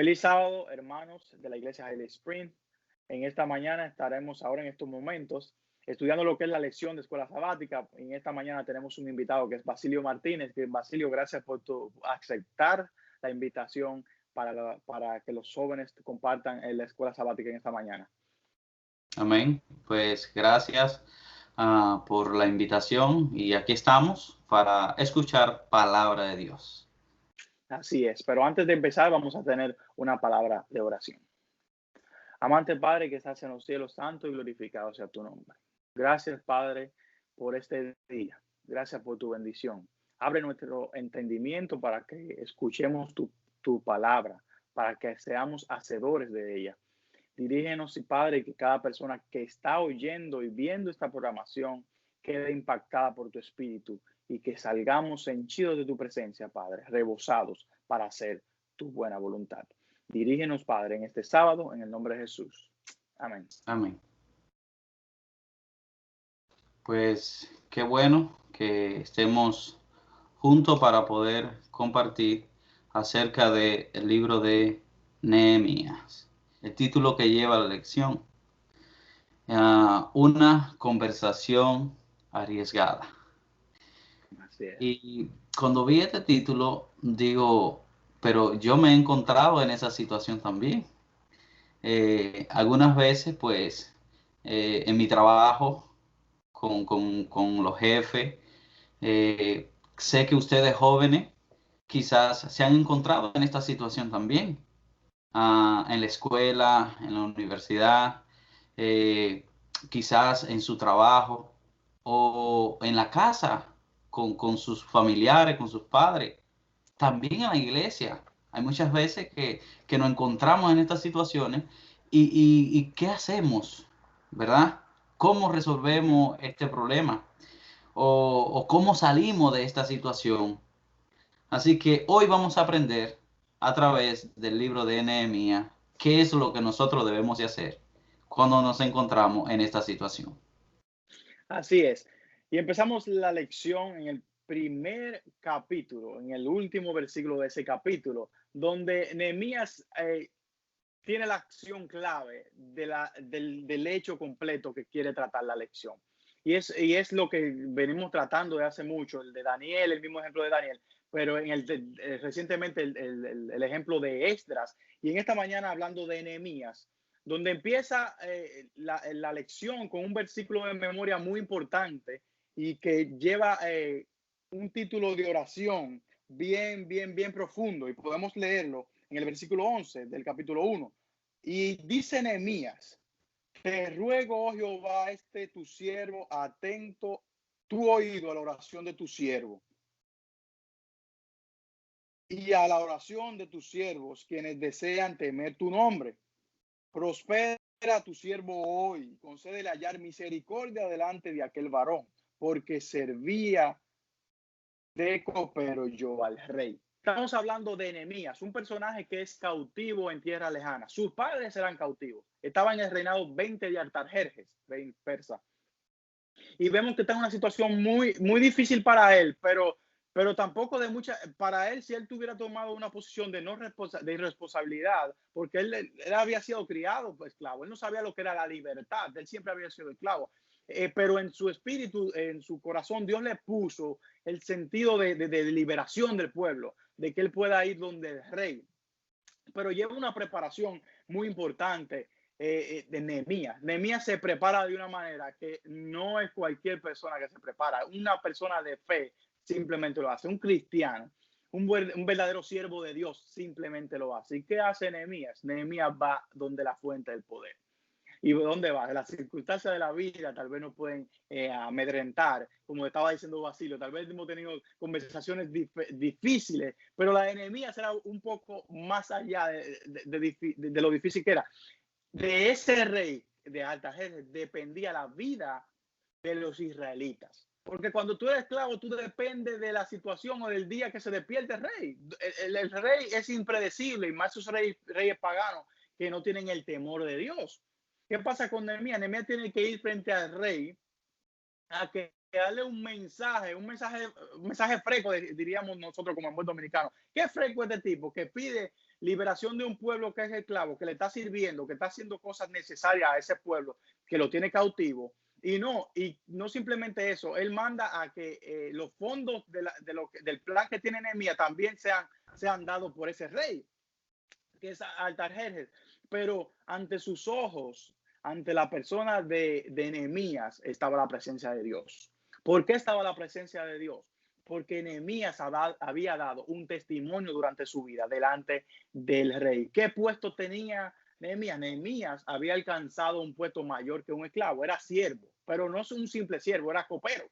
Feliz sábado, hermanos de la iglesia Highland Spring. En esta mañana estaremos ahora en estos momentos estudiando lo que es la lección de escuela sabática. En esta mañana tenemos un invitado que es Basilio Martínez. Basilio, gracias por aceptar la invitación para que los jóvenes compartan en la escuela sabática en esta mañana. Amén. Pues gracias por la invitación y aquí estamos para escuchar palabra de Dios. Así es, pero antes de empezar vamos a tener una palabra de oración. Amante Padre que estás en los cielos, santo y glorificado sea tu nombre. Gracias, Padre, por este día. Gracias por tu bendición. Abre nuestro entendimiento para que escuchemos tu palabra, para que seamos hacedores de ella. Dirígenos, Padre, que cada persona que está oyendo y viendo esta programación quede impactada por tu espíritu y que salgamos henchidos de tu presencia, Padre, rebosados para hacer tu buena voluntad. Dirígenos, Padre, en este sábado, en el nombre de Jesús. Amén. Amén. Pues qué bueno que estemos juntos para poder compartir acerca del libro de Nehemías. El título que lleva la lección, una conversación arriesgada. Así es. Y cuando vi este título, digo, pero yo me he encontrado en esa situación también. Algunas veces, pues, en mi trabajo con los jefes, sé que ustedes jóvenes quizás se han encontrado en esta situación también, en la escuela, en la universidad, eh, quizás en su trabajo o en la casa con sus familiares, con sus padres, también en la iglesia. Hay muchas veces que nos encontramos en estas situaciones y ¿qué hacemos? ¿Verdad? ¿Cómo resolvemos este problema? O cómo salimos de esta situación. Así que hoy vamos a aprender a través del libro de Nehemías qué es lo que nosotros debemos de hacer cuando nos encontramos en esta situación. Así es. Y empezamos la lección en el primer capítulo, en el último versículo de ese capítulo, donde Nehemías tiene la acción clave del hecho completo que quiere tratar la lección. Y es lo que venimos tratando de hace mucho, el de Daniel, el mismo ejemplo de Daniel, pero recientemente el ejemplo de Esdras. Y en esta mañana hablando de Nehemías, donde empieza la lección con un versículo de memoria muy importante y que lleva un título de oración bien profundo. Y podemos leerlo en el versículo 11 del capítulo 1. Y dice Nehemías: te ruego, oh Jehová, tu siervo, atento tu oído a la oración de tu siervo y a la oración de tus siervos, quienes desean temer tu nombre. Prospera a tu siervo hoy, concédele hallar misericordia delante de aquel varón, porque servía de copero yo al rey. Estamos hablando de Nehemías, un personaje que es cautivo en tierra lejana. Sus padres eran cautivos. Estaban en el reinado 20 de Artajerjes, rey persa. Y vemos que está en una situación muy difícil para él, pero tampoco de mucha, para él, si él tuviera tomado una posición de de irresponsabilidad, porque él había sido criado pues, esclavo, él no sabía lo que era la libertad, él siempre había sido esclavo. Pero en su espíritu, en su corazón, Dios le puso el sentido de liberación del pueblo, de que él pueda ir donde el rey. Pero lleva una preparación muy importante de Nehemías. Nehemías se prepara de una manera que no es cualquier persona que se prepara. Una persona de fe simplemente lo hace. Un cristiano, un verdadero siervo de Dios simplemente lo hace. ¿Y qué hace Nehemías? Nehemías va donde la fuente del poder. ¿Y dónde va? Las circunstancias de la vida tal vez nos pueden amedrentar, como estaba diciendo Basilio, tal vez hemos tenido conversaciones difíciles, pero la enemía será un poco más allá de lo difícil que era. De ese rey de Artajerjes dependía la vida de los israelitas. Porque cuando tú eres esclavo, tú dependes de la situación o del día que se despierte el rey. El rey es impredecible, y más esos reyes paganos que no tienen el temor de Dios. ¿Qué pasa con Nehemías? Nehemías tiene que ir frente al rey a que darle un mensaje fresco, diríamos nosotros como en buen dominicano. ¿Qué fresco es este tipo? Que pide liberación de un pueblo que es esclavo, que le está sirviendo, que está haciendo cosas necesarias a ese pueblo, que lo tiene cautivo. Y no simplemente eso, él manda a que los fondos del plan que tiene Nehemías también sean dados por ese rey, que es Artajerjes. Pero ante sus ojos, ante la persona de Nehemías, estaba la presencia de Dios. ¿Por qué estaba la presencia de Dios? Porque Nehemías había dado un testimonio durante su vida delante del rey. ¿Qué puesto tenía Nehemías? Nehemías había alcanzado un puesto mayor que un esclavo, era siervo, pero no es un simple siervo, era copero.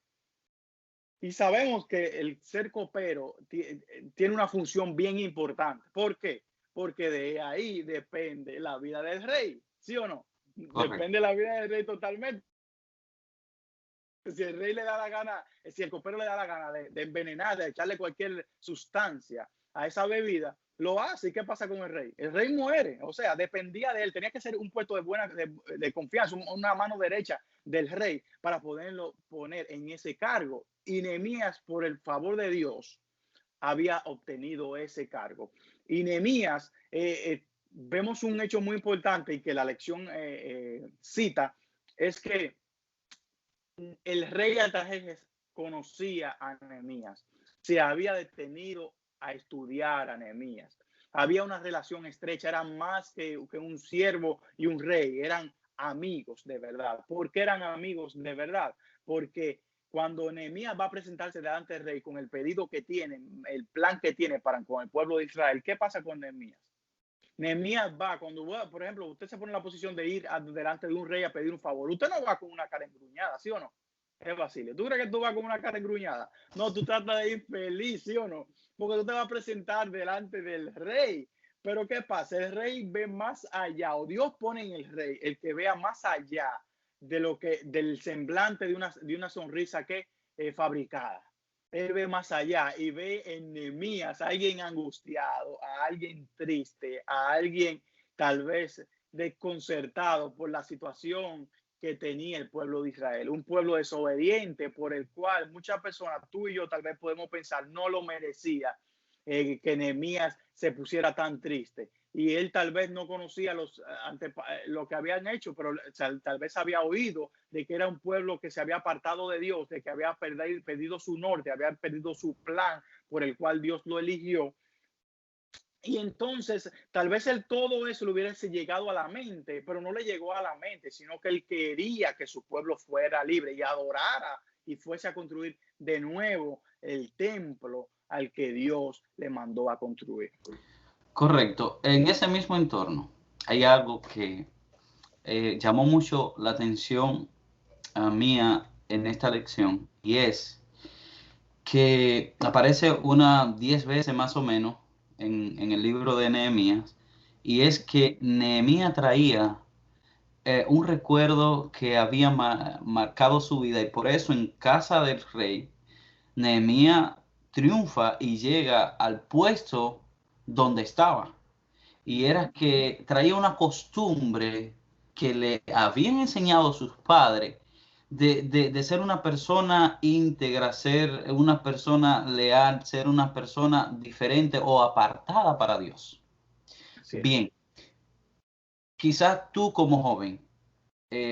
Y sabemos que el ser copero tiene una función bien importante. ¿Por qué? Porque de ahí depende la vida del rey, ¿sí o no? Correcto. Depende la vida del rey totalmente. Si el rey le da la gana, si el copero le da la gana de envenenar, de echarle cualquier sustancia a esa bebida, lo hace. ¿Y qué pasa con el rey? El rey muere. O sea, dependía de él. Tenía que ser un puesto de confianza, una mano derecha del rey para poderlo poner en ese cargo. Y Nehemías, por el favor de Dios, había obtenido ese cargo. Y Nehemías, vemos un hecho muy importante y que la lección cita, es que el rey Artajerjes conocía a Nehemías, se había detenido a estudiar a Nehemías. Había una relación estrecha, eran más que un siervo y un rey, eran amigos de verdad. ¿Por qué eran amigos de verdad? Porque cuando Nehemías va a presentarse delante del rey con el pedido que tiene, el plan que tiene con el pueblo de Israel, ¿qué pasa con Nehemías? Nehemías va, por ejemplo, usted se pone en la posición de ir delante de un rey a pedir un favor. Usted no va con una cara engruñada, ¿sí o no? Es Basilio. ¿Tú crees que tú vas con una cara engruñada? No, tú tratas de ir feliz, ¿sí o no? Porque tú te vas a presentar delante del rey. Pero ¿qué pasa? El rey ve más allá, o Dios pone en el rey el que vea más allá del semblante de una sonrisa que fabricada. Él ve más allá y ve en Nehemías a alguien angustiado, a alguien triste, a alguien tal vez desconcertado por la situación que tenía el pueblo de Israel, un pueblo desobediente por el cual muchas personas, tú y yo tal vez podemos pensar, no lo merecía, que Nehemías se pusiera tan triste. Y él tal vez no conocía lo que habían hecho, pero tal vez había oído de que era un pueblo que se había apartado de Dios, de que había perdido su norte, había perdido su plan por el cual Dios lo eligió. Y entonces, tal vez todo eso le hubiese llegado a la mente, pero no le llegó a la mente, sino que él quería que su pueblo fuera libre y adorara y fuese a construir de nuevo el templo al que Dios le mandó a construir. Correcto. En ese mismo entorno hay algo que llamó mucho la atención a mía en esta lección, y es que aparece unas 10 veces más o menos en el libro de Nehemías, y es que Nehemías traía un recuerdo que había marcado su vida, y por eso en casa del rey, Nehemías triunfa y llega al puesto donde estaba. Y era que traía una costumbre que le habían enseñado sus padres de ser una persona íntegra, ser una persona leal, ser una persona diferente o apartada para Dios. Así es. Bien, quizás tú como joven,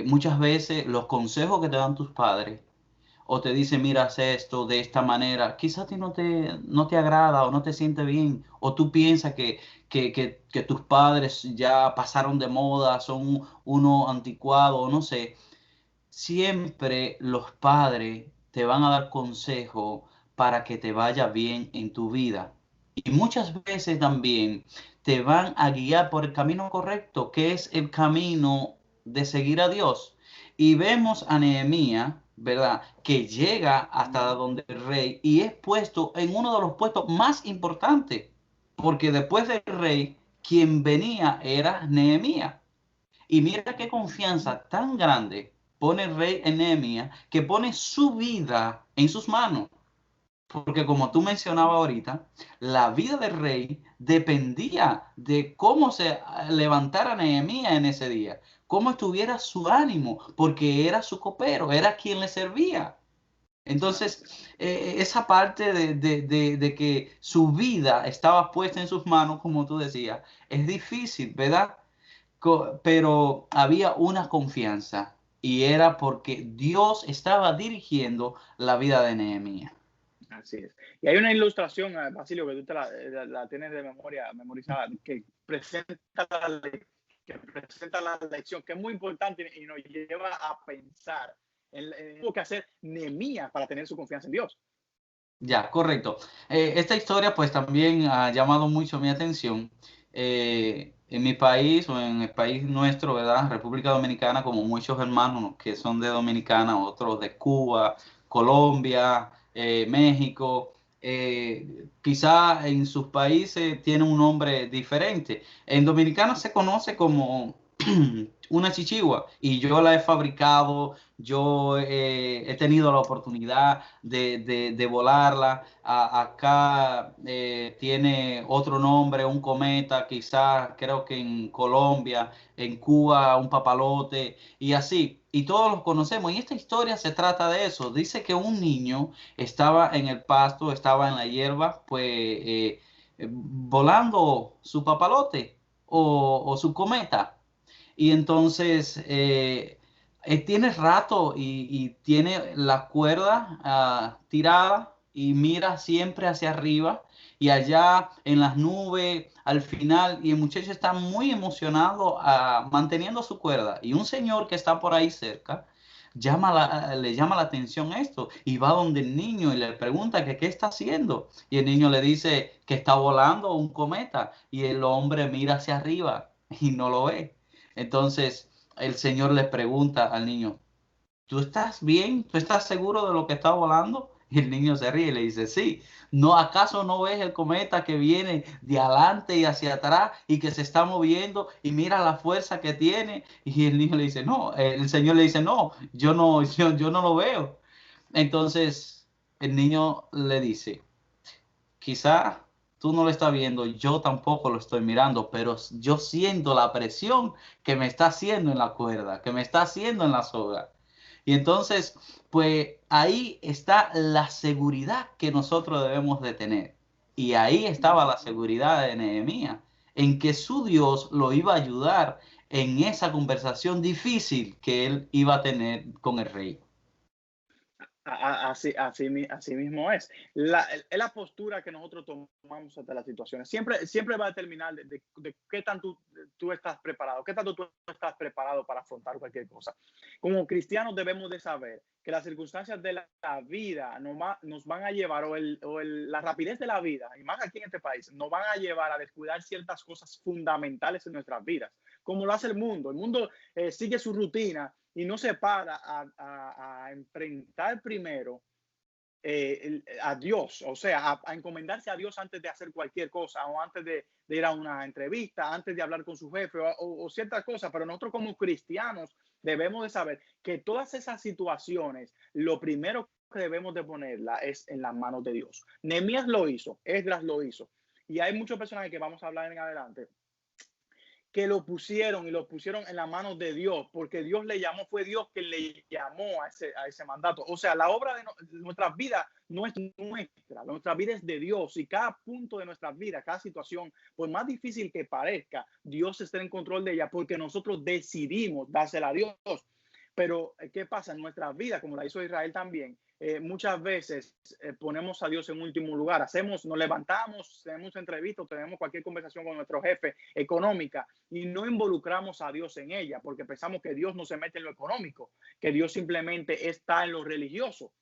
muchas veces los consejos que te dan tus padres o te dicen, mira, haz esto de esta manera, quizás a ti no te agrada o no te siente bien, o tú piensas que tus padres ya pasaron de moda, son uno anticuado, o no sé. Siempre los padres te van a dar consejo para que te vaya bien en tu vida. Y muchas veces también te van a guiar por el camino correcto, que es el camino de seguir a Dios. Y vemos a Nehemías, ¿verdad? Que llega hasta donde el rey y es puesto en uno de los puestos más importantes, porque después del rey, quien venía era Nehemías. Y mira qué confianza tan grande pone el rey en Nehemías, que pone su vida en sus manos. Porque como tú mencionabas ahorita, la vida del rey dependía de cómo se levantara Nehemías en ese día, cómo estuviera su ánimo, porque era su copero, era quien le servía. Entonces, esa parte de que su vida estaba puesta en sus manos, como tú decías, es difícil, ¿verdad? Pero había una confianza y era porque Dios estaba dirigiendo la vida de Nehemías. Así es. Y hay una ilustración, Basilio, que tú la tienes de memoria, memorizada, que presenta la lección, que es muy importante y nos lleva a pensar en lo que hacer Nehemías para tener su confianza en Dios. Ya, correcto. Esta historia pues también ha llamado mucho mi atención. En mi país o en el país nuestro, ¿verdad? República Dominicana, como muchos hermanos que son de Dominicana, otros de Cuba, Colombia, México, quizá en sus países tiene un nombre diferente. En Dominicana se conoce como una chichigua y yo la he fabricado, yo he tenido la oportunidad de volarla. Acá tiene otro nombre, un cometa, quizás creo que en Colombia, en Cuba, un papalote y así. Y todos los conocemos. Y esta historia se trata de eso. Dice que un niño estaba en el pasto, estaba en la hierba, pues volando su papalote o su cometa. Y entonces tiene rato y tiene la cuerda tirada y mira siempre hacia arriba y allá en las nubes al final y el muchacho está muy emocionado manteniendo su cuerda y un señor que está por ahí cerca le llama la atención esto y va donde el niño y le pregunta que qué está haciendo y el niño le dice que está volando un cometa y el hombre mira hacia arriba y no lo ve. Entonces el Señor le pregunta al niño, ¿tú estás bien? ¿Tú estás seguro de lo que está volando? Y el niño se ríe y le dice, sí, ¿no acaso no ves el cometa que viene de adelante y hacia atrás y que se está moviendo y mira la fuerza que tiene? Y el niño le dice, no, el Señor le dice, no, yo no lo veo. Entonces el niño le dice, quizá tú no lo estás viendo, yo tampoco lo estoy mirando, pero yo siento la presión que me está haciendo en la cuerda, que me está haciendo en la soga. Y entonces, pues ahí está la seguridad que nosotros debemos de tener. Y ahí estaba la seguridad de Nehemías, en que su Dios lo iba a ayudar en esa conversación difícil que él iba a tener con el rey. Así mismo es. Es la postura que nosotros tomamos ante las situaciones. Siempre va a determinar de qué tanto tú estás preparado, qué tanto tú estás preparado para afrontar cualquier cosa. Como cristianos debemos de saber que las circunstancias de la vida nos van a llevar, la rapidez de la vida, y más aquí en este país, nos van a llevar a descuidar ciertas cosas fundamentales en nuestras vidas, como lo hace el mundo. El mundo sigue su rutina y no se para a enfrentar primero a Dios, o sea, a encomendarse a Dios antes de hacer cualquier cosa o antes de ir a una entrevista, antes de hablar con su jefe o ciertas cosas, pero nosotros como cristianos debemos de saber que todas esas situaciones, lo primero que debemos de ponerla es en las manos de Dios. Nehemías lo hizo, Esdras lo hizo, y hay muchos personajes que vamos a hablar en adelante que lo pusieron en las manos de Dios, porque Dios le llamó, fue Dios que le llamó a ese mandato. O sea, la obra de nuestras vidas no es nuestra vida es de Dios y cada punto de nuestras vidas, cada situación, por más difícil que parezca, Dios está en control de ella porque nosotros decidimos dársela a Dios. Pero, ¿qué pasa en nuestra vida? Como la hizo Israel también, muchas veces ponemos a Dios en último lugar. Nos levantamos, tenemos entrevistas, tenemos cualquier conversación con nuestro jefe económica y no involucramos a Dios en ella porque pensamos que Dios no se mete en lo económico, que Dios simplemente está en lo religioso.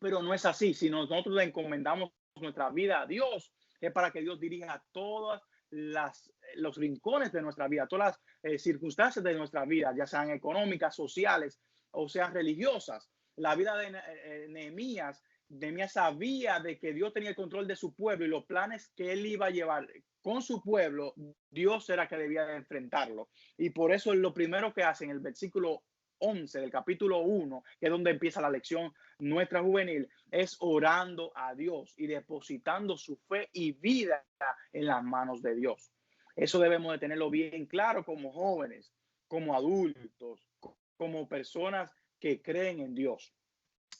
Pero no es así. Si nosotros le encomendamos nuestra vida a Dios, es para que Dios dirija todas los rincones de nuestra vida, todas las circunstancias de nuestra vida, ya sean económicas, sociales o sean religiosas. La vida de Nehemías sabía de que Dios tenía el control de su pueblo y los planes que él iba a llevar con su pueblo, Dios era que debía de enfrentarlo. Y por eso lo primero que hace en el versículo 11 del capítulo 1, que es donde empieza la lección nuestra juvenil, es orando a Dios y depositando su fe y vida en las manos de Dios. Eso debemos de tenerlo bien claro como jóvenes, como adultos, como personas que creen en Dios.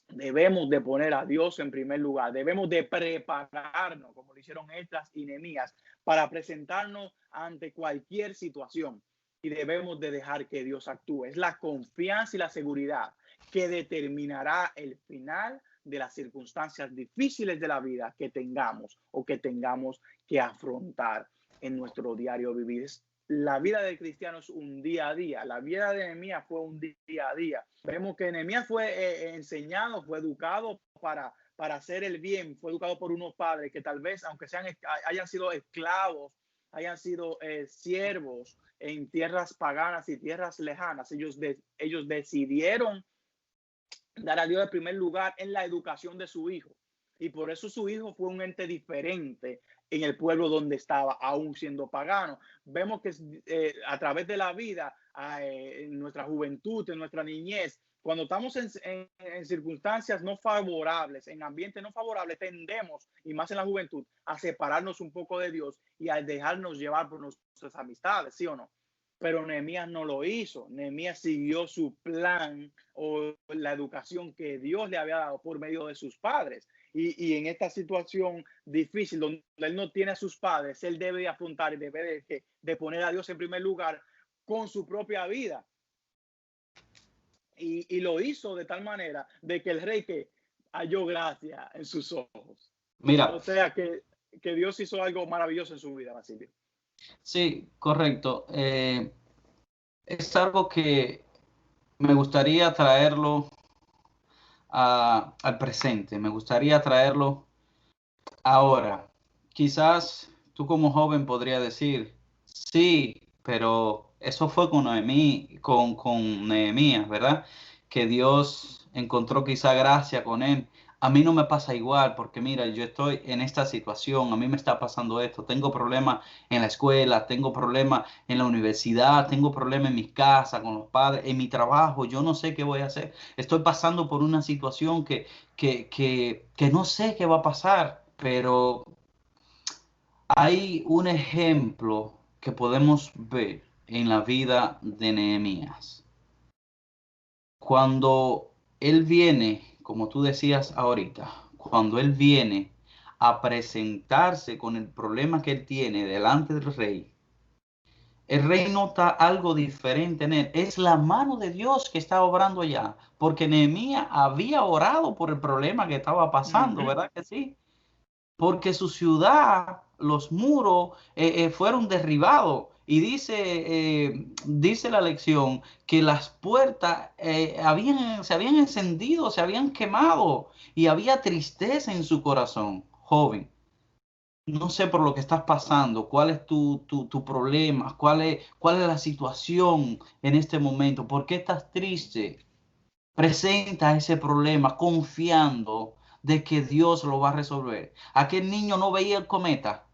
debemos de poner a Dios en primer lugar. Debemos de prepararnos, como lo hicieron Esdras y Nehemías, para presentarnos ante cualquier situación. Y debemos de dejar que Dios actúe. Es la confianza y la seguridad que determinará el final de las circunstancias difíciles de la vida que tengamos o que tengamos que afrontar en nuestro diario vivir. La vida del cristiano es un día a día. La vida de Nehemías fue un día a día. Vemos que Nehemías fue enseñado, fue educado para hacer el bien, fue educado por unos padres que tal vez, aunque hayan sido esclavos, hayan sido siervos en tierras paganas y tierras lejanas, ellos decidieron dar a Dios el primer lugar en la educación de su hijo. Y por eso su hijo fue un ente diferente en el pueblo donde estaba, aún siendo pagano. Vemos que a través de la vida, en nuestra juventud, en nuestra niñez, cuando estamos en circunstancias no favorables, en ambientes no favorables, tendemos, y más en la juventud, a separarnos un poco de Dios y a dejarnos llevar por nuestras amistades, ¿sí o no? Pero Nehemías no lo hizo. Nehemías siguió su plan o la educación que Dios le había dado por medio de sus padres. Y en esta situación difícil, donde él no tiene a sus padres, él debe de afrontar y debe de poner a Dios en primer lugar con su propia vida. Y lo hizo de tal manera de que el rey que halló gracia en sus ojos. Mira, O sea que Dios hizo algo maravilloso en su vida, Basilio. sí, correcto. Es algo que me gustaría traerlo al presente, me gustaría traerlo ahora. Quizás tú como joven podría decir, sí, pero eso fue con con Nehemías, ¿verdad? Que Dios encontró quizá gracia con él. A mí no me pasa igual, porque mira, yo estoy en esta situación, a mí me está pasando esto, tengo problemas en la escuela, tengo problemas en la universidad, tengo problemas en mi casa, con los padres, en mi trabajo, yo no sé qué voy a hacer. Estoy pasando por una situación que no sé qué va a pasar, pero hay un ejemplo que podemos ver en la vida de Nehemías. Cuando él viene, como tú decías ahorita, cuando él viene a presentarse con el problema que él tiene delante del rey, el rey nota algo diferente en él. Es la mano de Dios que está obrando allá, porque Nehemías había orado por el problema que estaba pasando, ¿verdad que sí? Porque su ciudad, los muros fueron derribados. Y dice la lección que las puertas se habían encendido, se habían quemado y había tristeza en su corazón. Joven, no sé por lo que estás pasando, cuál es tu problema, cuál es la situación en este momento, por qué estás triste. Presenta ese problema confiando de que Dios lo va a resolver. Aquel niño no veía el cometa,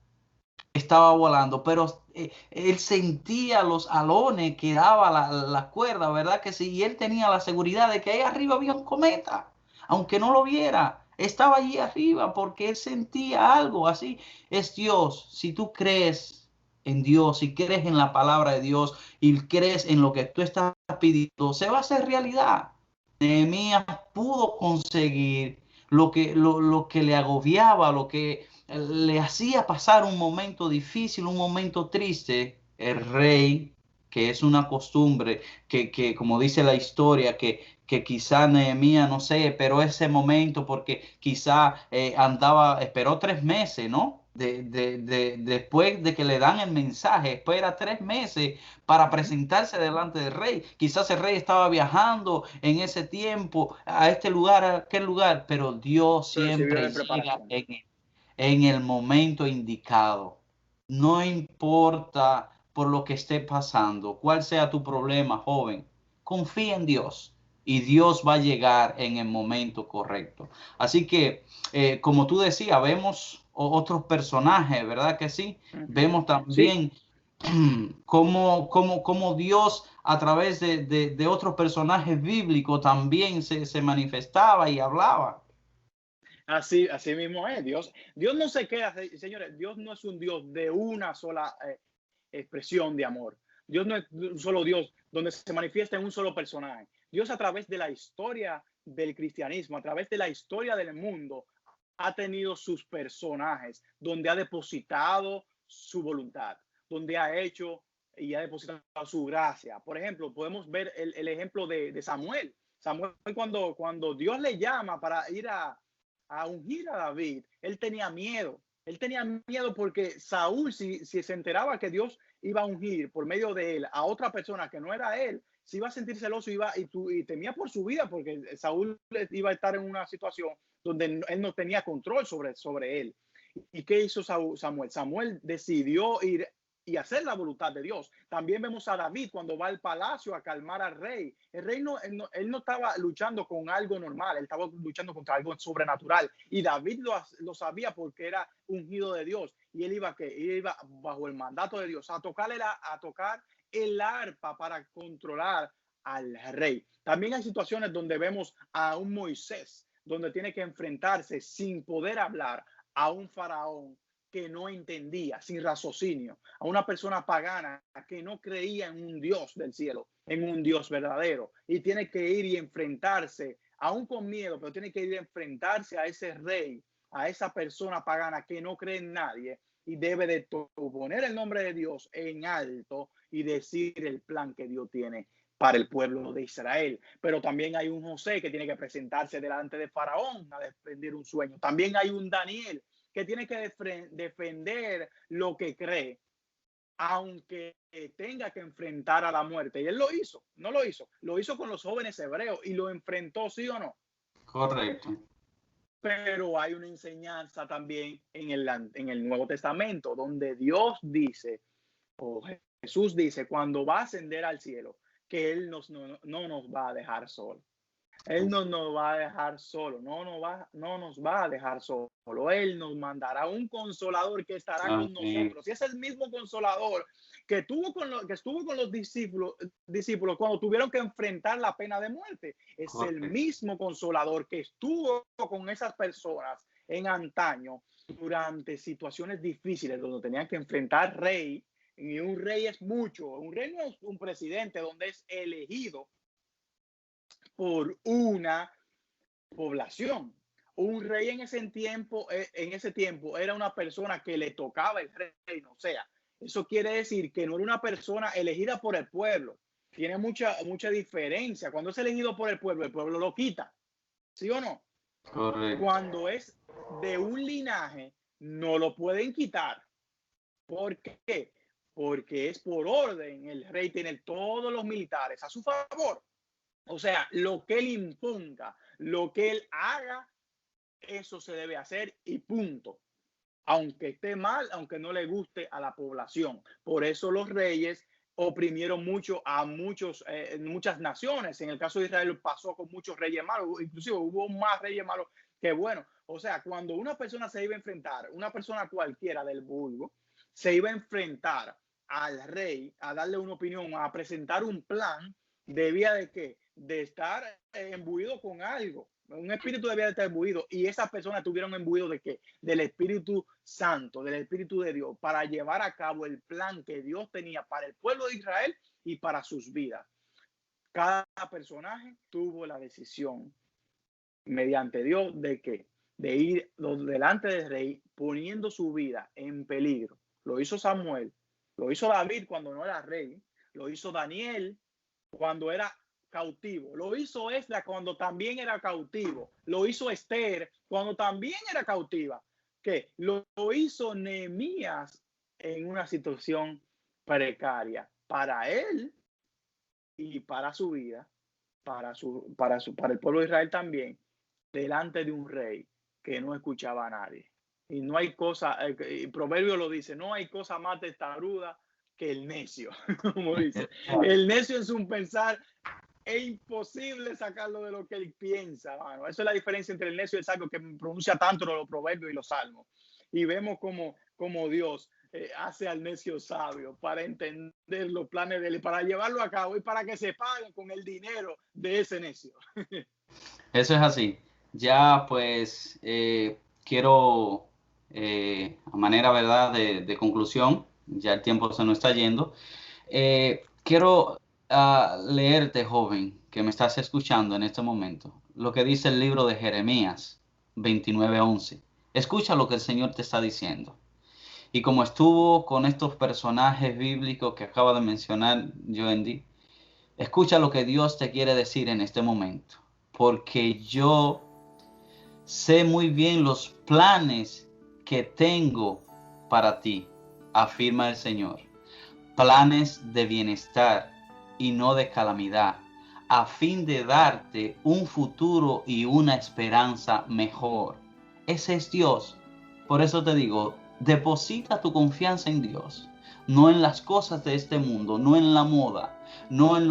estaba volando, pero él sentía los alones que daba la cuerda, ¿verdad que sí? Y él tenía la seguridad de que ahí arriba había un cometa, aunque no lo viera. Estaba allí arriba porque él sentía algo así. Es Dios. Si tú crees en Dios, si crees en la palabra de Dios y crees en lo que tú estás pidiendo, se va a hacer realidad. Nehemías pudo conseguir lo que le agobiaba, lo que le hacía pasar un momento difícil, un momento triste. El rey, que es una costumbre, que como dice la historia, que quizá Nehemías, no sé, pero ese momento, porque quizá esperó 3 meses, ¿no? Después de que le dan el mensaje, espera 3 meses para presentarse delante del rey. Quizás el rey estaba viajando en ese tiempo a este lugar, a aquel lugar, pero Dios Recibió siempre de llega preparación. en el momento indicado. No importa por lo que esté pasando, cuál sea tu problema, joven, confía en Dios y Dios va a llegar en el momento correcto. Así que, como tú decías, vemos otros personajes, ¿verdad que sí? Vemos Sí, también cómo Dios a través de otros personajes bíblicos también se manifestaba y hablaba. así mismo es. Dios no se queda, señores, Dios no es un Dios de una sola expresión de amor. Dios no es un solo Dios donde se manifiesta en un solo personaje. Dios a través de la historia del cristianismo, a través de la historia del mundo, ha tenido sus personajes donde ha depositado su voluntad, donde ha hecho y ha depositado su gracia. Por ejemplo, podemos ver el ejemplo de Samuel. Samuel, cuando Dios le llama para ir a ungir a David, él tenía miedo. Él tenía miedo porque Saúl, si se enteraba que Dios iba a ungir por medio de él a otra persona que no era él, se iba a sentir celoso y temía por su vida, porque Saúl iba a estar en una situación donde él no tenía control sobre él. ¿Y qué hizo Samuel? Samuel decidió ir y hacer la voluntad de Dios. También vemos a David cuando va al palacio a calmar al rey. El rey él no estaba luchando con algo normal, él estaba luchando contra algo sobrenatural. Y David lo sabía porque era ungido de Dios. Y él iba bajo el mandato de Dios a tocar el arpa para controlar al rey. También hay situaciones donde vemos a un Moisés, donde tiene que enfrentarse sin poder hablar a un faraón que no entendía, sin raciocinio, a una persona pagana que no creía en un Dios del cielo, en un Dios verdadero, y tiene que ir y enfrentarse, aún con miedo, pero tiene que ir y enfrentarse a ese rey, a esa persona pagana que no cree en nadie, y debe de poner el nombre de Dios en alto y decir el plan que Dios tiene para el pueblo de Israel. Pero también hay un José que tiene que presentarse delante de Faraón a defender un sueño. También hay un Daniel que tiene que defender lo que cree, aunque tenga que enfrentar a la muerte. Y él lo hizo, no lo hizo con los jóvenes hebreos y lo enfrentó, ¿sí o no? Correcto. Pero hay una enseñanza también en el Nuevo Testamento, donde Dios dice, o Jesús dice, cuando va a ascender al cielo, que Él no nos va a dejar solos. Él no nos va a dejar solo, no nos va a dejar solo. Él nos mandará un consolador que estará con nosotros. Y es el mismo consolador que estuvo con los discípulos cuando tuvieron que enfrentar la pena de muerte. Es el mismo consolador que estuvo con esas personas en antaño durante situaciones difíciles donde tenían que enfrentar rey. Y un rey es mucho. Un rey no es un presidente donde es elegido por una población. Un rey en ese tiempo era una persona que le tocaba el reino. O sea, eso quiere decir que no era una persona elegida por el pueblo. Tiene mucha diferencia. Cuando es elegido por el pueblo lo quita. ¿Sí o no? Correcto. Cuando es de un linaje, no lo pueden quitar. ¿Por qué? Porque es por orden. El rey tiene todos los militares a su favor. O sea, lo que él imponga, lo que él haga, eso se debe hacer y punto. Aunque esté mal, aunque no le guste a la población. Por eso los reyes oprimieron mucho a muchas naciones. En el caso de Israel pasó con muchos reyes malos, inclusive hubo más reyes malos que buenos. O sea, cuando una persona se iba a enfrentar, una persona cualquiera del vulgo, se iba a enfrentar al rey, a darle una opinión, a presentar un plan, debía de ¿qué? De estar imbuido con algo. Un espíritu debía de estar imbuido y esas personas tuvieron imbuido de qué? Del Espíritu Santo, del Espíritu de Dios, para llevar a cabo el plan que Dios tenía para el pueblo de Israel y para sus vidas. Cada personaje tuvo la decisión mediante Dios de qué? De ir delante del rey poniendo su vida en peligro. Lo hizo Samuel, lo hizo David cuando no era rey, lo hizo Daniel cuando era cautivo, lo hizo Esdras cuando también era cautivo, lo hizo Esther cuando también era cautiva, que lo hizo Nehemías en una situación precaria para él y para su vida, para el pueblo de Israel también, delante de un rey que no escuchaba a nadie. Y no hay cosa, el proverbio lo dice, no hay cosa más testaruda que el necio, como dice. El necio en su pensar es imposible sacarlo de lo que él piensa, mano. Esa es la diferencia entre el necio y el sabio, que pronuncia tanto los proverbios y los salmos. Y vemos como Dios hace al necio sabio para entender los planes de él, para llevarlo a cabo y para que se pague con el dinero de ese necio. Eso es así. Ya pues quiero, a manera, ¿verdad?, de conclusión, ya el tiempo se nos está yendo, quiero leerte, joven, que me estás escuchando en este momento, lo que dice el libro de Jeremías 29:11. Escucha lo que el Señor te está diciendo. Y como estuvo con estos personajes bíblicos que acaba de mencionar Joendy, escucha lo que Dios te quiere decir en este momento. Porque yo sé muy bien los planes que tengo para ti, afirma el Señor. Planes de bienestar y no de calamidad, a fin de darte un futuro y una esperanza mejor. Ese es Dios. Por eso te digo, deposita tu confianza en Dios, no en las cosas de este mundo, no en la moda, no en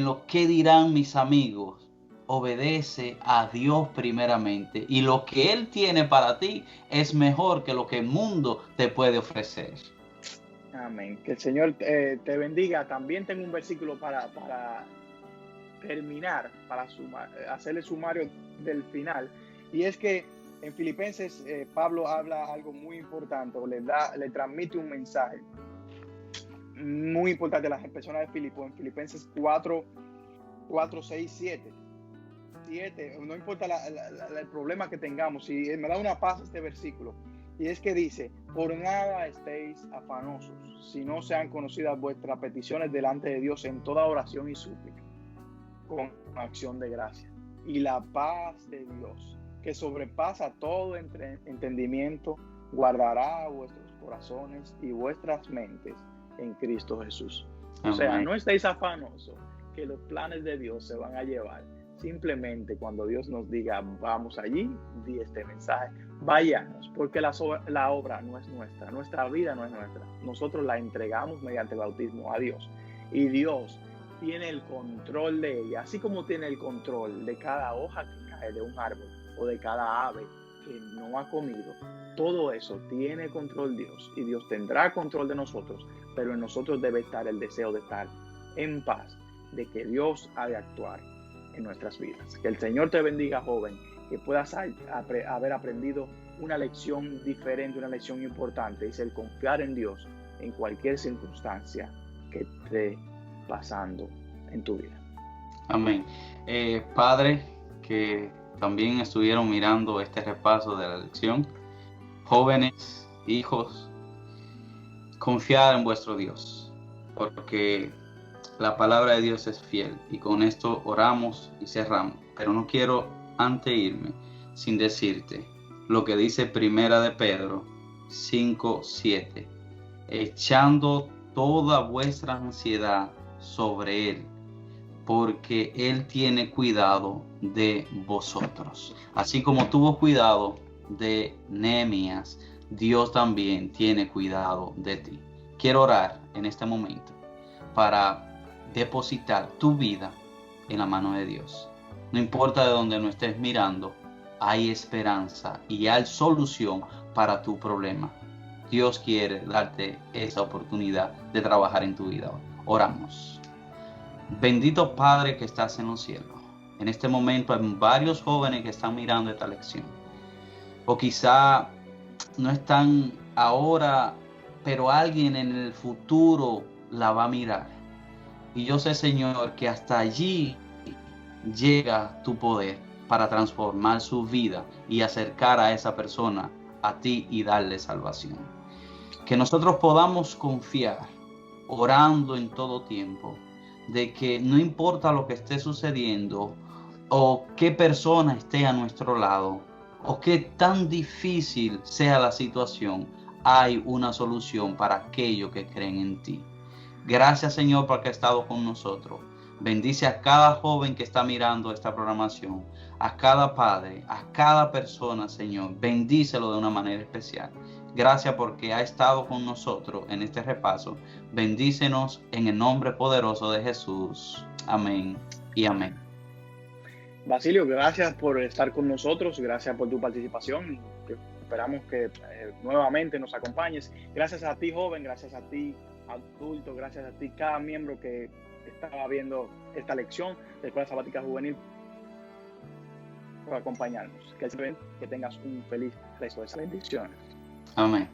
lo que dirán mis amigos. Obedece a Dios primeramente, y lo que Él tiene para ti es mejor que lo que el mundo te puede ofrecer. Amén. Que el Señor te bendiga. También tengo un versículo para terminar, para hacerle sumario del final. Y es que en Filipenses Pablo habla algo muy importante, o le transmite un mensaje muy importante a las personas de Filipo, en Filipenses 4, 6, 7. No importa el problema que tengamos, y me da una paz este versículo, y es que dice: por nada estéis afanosos, si no sean conocidas vuestras peticiones delante de Dios en toda oración y súplica, con acción de gracia. Y la paz de Dios, que sobrepasa todo entendimiento, guardará vuestros corazones y vuestras mentes en Cristo Jesús. O sea, no estéis afanosos, que los planes de Dios se van a llevar. Simplemente cuando Dios nos diga vamos allí, di este mensaje, váyanos, porque la obra no es nuestra, nuestra vida no es nuestra, nosotros la entregamos mediante el bautismo a Dios, y Dios tiene el control de ella, así como tiene el control de cada hoja que cae de un árbol o de cada ave que no ha comido. Todo eso tiene control Dios, y Dios tendrá control de nosotros, pero en nosotros debe estar el deseo de estar en paz, de que Dios ha de actuar en nuestras vidas. Que el Señor te bendiga, joven, que puedas haber aprendido una lección diferente, una lección importante, es el confiar en Dios en cualquier circunstancia que esté pasando en tu vida. Amén. Padre, que también estuvieron mirando este repaso de la lección, jóvenes, hijos, confiar en vuestro Dios, porque la palabra de Dios es fiel, y con esto oramos y cerramos. Pero no quiero antes irme sin decirte lo que dice Primera de Pedro 5:7, echando toda vuestra ansiedad sobre Él, porque Él tiene cuidado de vosotros. Así como tuvo cuidado de Nehemías, Dios también tiene cuidado de ti. Quiero orar en este momento para depositar tu vida en la mano de Dios. No importa de dónde no estés mirando, hay esperanza y hay solución para tu problema. Dios quiere darte esa oportunidad de trabajar en tu vida. Oramos. Bendito Padre que estás en los cielos. En este momento hay varios jóvenes que están mirando esta lección. O quizá no están ahora, pero alguien en el futuro la va a mirar. Y yo sé, Señor, que hasta allí llega tu poder para transformar su vida y acercar a esa persona a ti y darle salvación. Que nosotros podamos confiar, orando en todo tiempo, de que no importa lo que esté sucediendo o qué persona esté a nuestro lado o qué tan difícil sea la situación, hay una solución para aquellos que creen en ti. Gracias, Señor, porque has estado con nosotros. Bendice a cada joven que está mirando esta programación, a cada padre, a cada persona, Señor. Bendícelo de una manera especial. Gracias porque ha estado con nosotros en este repaso. Bendícenos en el nombre poderoso de Jesús. Amén y amén. Basilio, gracias por estar con nosotros, gracias por tu participación. Esperamos que nuevamente nos acompañes. Gracias a ti, joven, gracias a ti, adulto, gracias a ti, cada miembro que estaba viendo esta lección de Escuela Sabática Juvenil, por acompañarnos. Que tengas un feliz resto de esas bendiciones. Amén.